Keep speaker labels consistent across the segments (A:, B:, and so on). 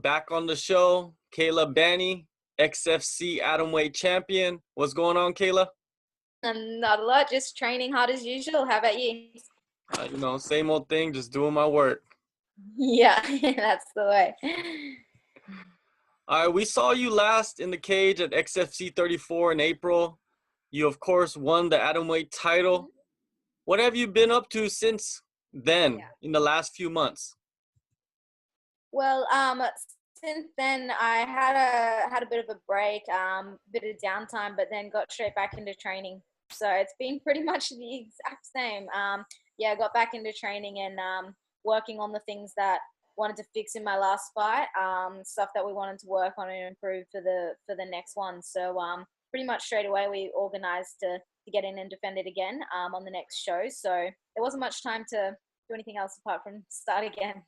A: back on the show, Kaela Banney, XFC Atomweight champion. What's going on, Kaela?
B: Not a lot, just training hard as usual. How about you?
A: Same old thing, just doing my work.
B: Yeah, that's the way.
A: All right, we saw you last in the cage at XFC 34 in April. You, of course, won the Atomweight title. What have you been up to since then, in the last few months?
B: Well, since then I had a bit of a break, bit of downtime, but then got straight back into training. So it's been pretty much the exact same. I got back into training and working on the things that wanted to fix in my last fight, stuff that we wanted to work on and improve for the next one. So pretty much straight away we organized to get in and defend it again on the next show. So there wasn't much time to do anything else apart from start again.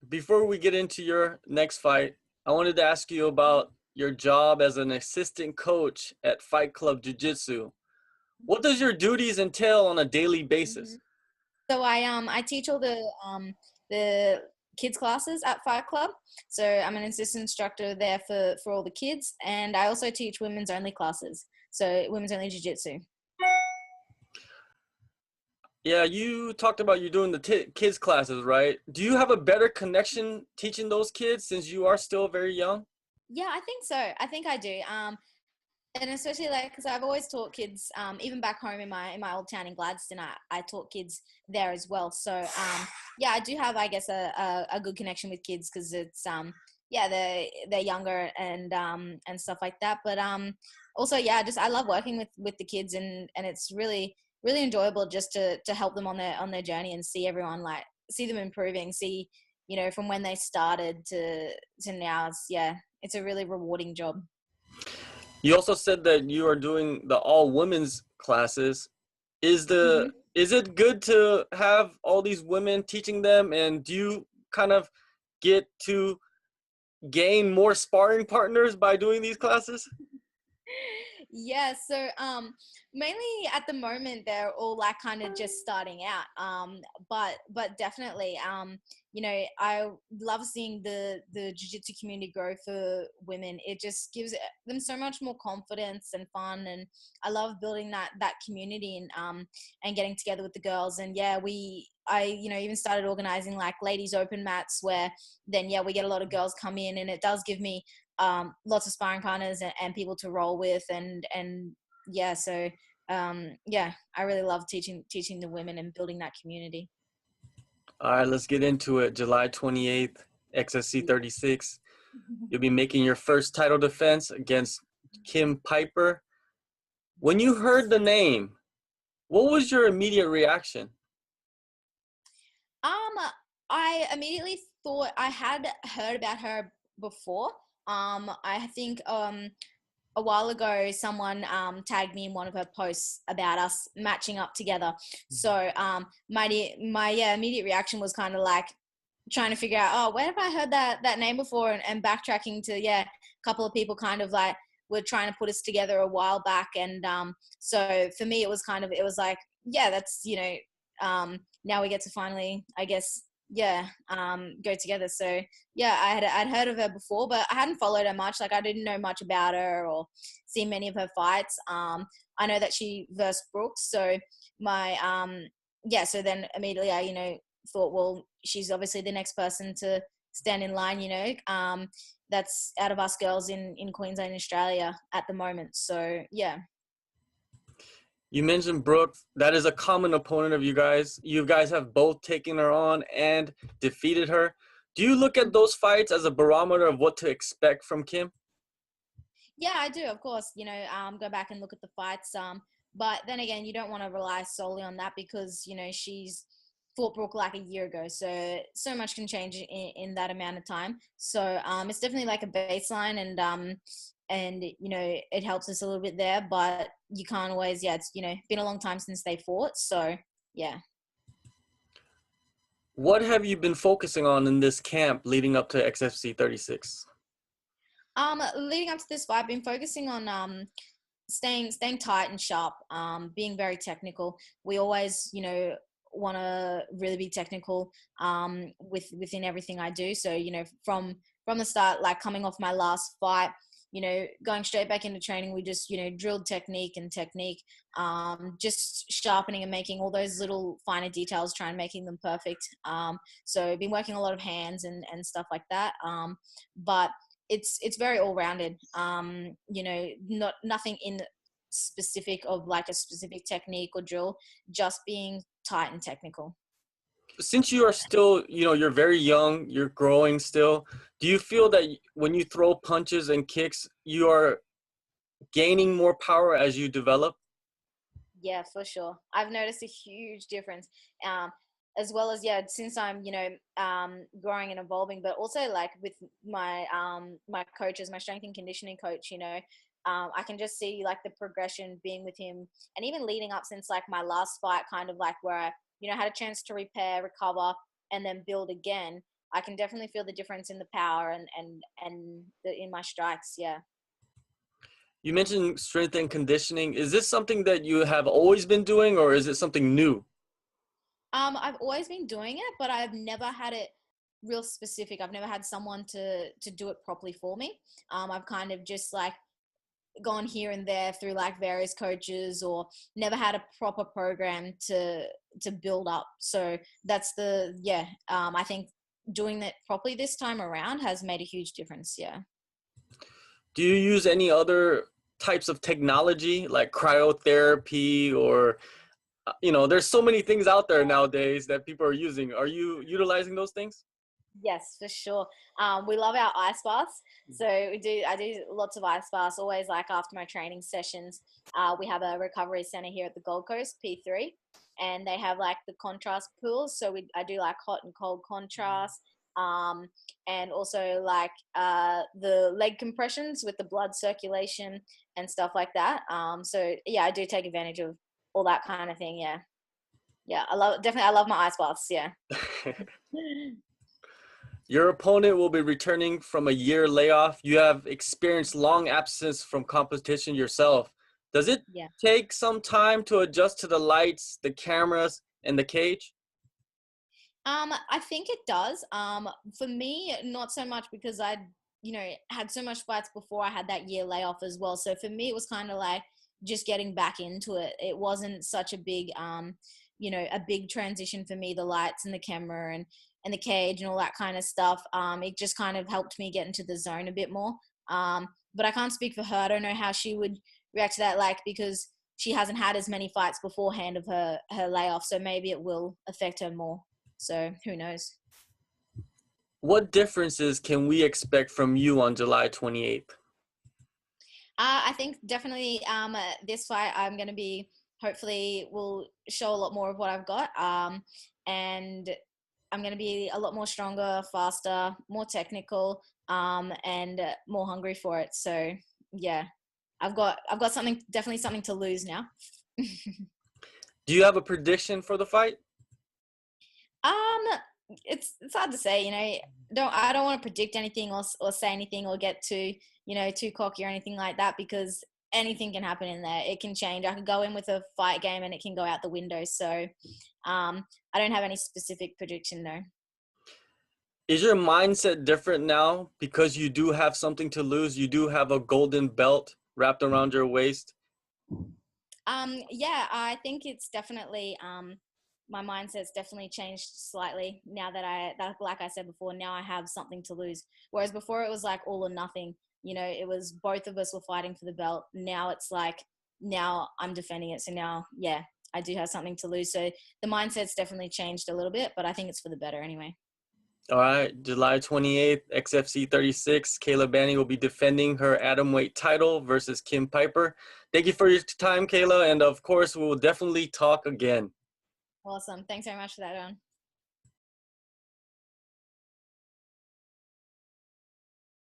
A: Before we get into your next fight, I wanted to ask you about your job as an assistant coach at Fight Club Jiu-Jitsu. What does your duties entail on a daily basis?
B: So I teach all the kids classes at Fight Club. So I'm an assistant instructor there for all the kids, and I also teach women's only classes. So women's only jiu-jitsu.
A: Yeah, you talked about you doing the kids classes, right? Do you have a better connection teaching those kids since you are still very young?
B: Yeah, I think so. I think I do. And especially because I've always taught kids, even back home in my old town in Gladstone, I taught kids there as well. So I do have, I guess, a good connection with kids because it's they're younger and stuff like that. But also I love working with the kids and it's really enjoyable just to help them on their journey and see everyone see them improving, see from when they started to now. It's a really rewarding job.
A: You also said that you are doing the all women's classes. Is it good to have all these women teaching them, and do you kind of get to gain more sparring partners by doing these classes?
B: Yeah, so mainly at the moment they're all kind of just starting out. But definitely I love seeing the jiu-jitsu community grow for women. It just gives them so much more confidence and fun, and I love building that community and getting together with the girls. And I even started organizing ladies open mats where then we get a lot of girls come in, and it does give me lots of sparring partners and people to roll with I really love teaching the women and building that community.
A: All right, let's get into it. July 28th, XFC 36. You'll be making your first title defense against Kim Piper. When you heard the name, what was your immediate reaction?
B: I immediately thought I had heard about her before. I think a while ago someone tagged me in one of her posts about us matching up together. So my immediate reaction was kind of trying to figure out, where have I heard that name before, and backtracking to a couple of people kind of were trying to put us together a while back. And so for me it was that's now we get to finally, I guess, go together. So I'd heard of her before, but I hadn't followed her much. I didn't know much about her or seen many of her fights. I know that she versed Brooks, so so then immediately I thought, well, she's obviously the next person to stand in line, that's out of us girls in Queensland, Australia at the moment. So
A: You mentioned Brooke. That is a common opponent of you guys. You guys have both taken her on and defeated her. Do you look at those fights as a barometer of what to expect from Kim?
B: Yeah, I do, of course. Go back and look at the fights. But then again, you don't want to rely solely on that because, she's fought Brooke a year ago. So much can change in that amount of time. So it's definitely a baseline, and it helps us a little bit there, but you can't always, it's been a long time since they fought. So
A: What have you been focusing on in this camp leading up to XFC 36?
B: Leading up to this fight, I've been focusing on staying tight and sharp, being very technical. We always to really be technical within everything I do. So, from the start, like coming off my last fight, going straight back into training, we just, drilled technique, just sharpening and making all those little finer details, trying making them perfect. So I've been working a lot of hands and stuff like that. But it's very all-rounded. Nothing in specific of like a specific technique or drill, just being tight and technical.
A: Since you are still, you're very young, you're growing still, do you feel that when you throw punches and kicks, you are gaining more power as you develop?
B: Yeah, for sure. I've noticed a huge difference. As well as, yeah, since I'm, growing and evolving, but also like with my my coaches, my strength and conditioning coach, I can just see like the progression being with him, and even leading up since like my last fight, kind of like where I, had a chance to repair, recover, and then build again. I can definitely feel the difference in the power in my strikes. Yeah.
A: You mentioned strength and conditioning. Is this something that you have always been doing, or is it something new?
B: I've always been doing it, but I've never had it real specific. I've never had someone to do it properly for me. I've kind of just like gone here and there through like various coaches, or never had a proper program to build up. So that's I think doing that properly this time around has made a huge difference. Yeah.
A: Do you use any other types of technology like cryotherapy, or there's so many things out there nowadays that people are using. Are you utilizing those things?
B: Yes, for sure. We love our ice baths. So I do lots of ice baths, always like after my training sessions. We have a recovery center here at the Gold Coast, P3, and they have like the contrast pools. So I do like hot and cold contrast. And also like the leg compressions with the blood circulation and stuff like that. So yeah, I do take advantage of all that kind of thing. Yeah. Yeah. I love my ice baths. Yeah.
A: Your opponent will be returning from a year layoff. You have experienced long absence from competition yourself. Does it
B: Yeah.
A: take some time to adjust to the lights, the cameras, and the cage?
B: I think it does. For me, not so much, because I, had so much fights before I had that year layoff as well. So for me, it was kind of like just getting back into it. It wasn't such a big, a big transition for me, the lights and the camera and the cage and all that kind of stuff. It just kind of helped me get into the zone a bit more. But I can't speak for her. I don't know how she would react to that, like, because she hasn't had as many fights beforehand of her layoff. So maybe it will affect her more. So who knows?
A: What differences can we expect from you on July 28th?
B: I think definitely this fight I'm going to be, hopefully will show a lot more of what I've got. And I'm going to be a lot more stronger, faster, more technical, and more hungry for it. So yeah, I've got definitely something to lose now.
A: Do you have a prediction for the fight?
B: It's hard to say, I don't want to predict anything or say anything or get too, too cocky or anything like that, because anything can happen in there. It can change. I could go in with a fight game and it can go out the window. So, I don't have any specific prediction though.
A: Is your mindset different now because you do have something to lose? You do have a golden belt wrapped around your waist?
B: Yeah, I think it's definitely, my mindset's definitely changed slightly now that like I said before, now I have something to lose. Whereas before it was like all or nothing, it was both of us were fighting for the belt. Now it's like, now I'm defending it. So now, yeah, I do have something to lose. So the mindset's definitely changed a little bit, but I think it's for the better anyway.
A: All right, July 28th, XFC 36, Kaela Banney will be defending her Atomweight title versus Kim Piper. Thank you for your time, Kaela, and of course, we will definitely talk again.
B: Awesome. Thanks very much for that, John.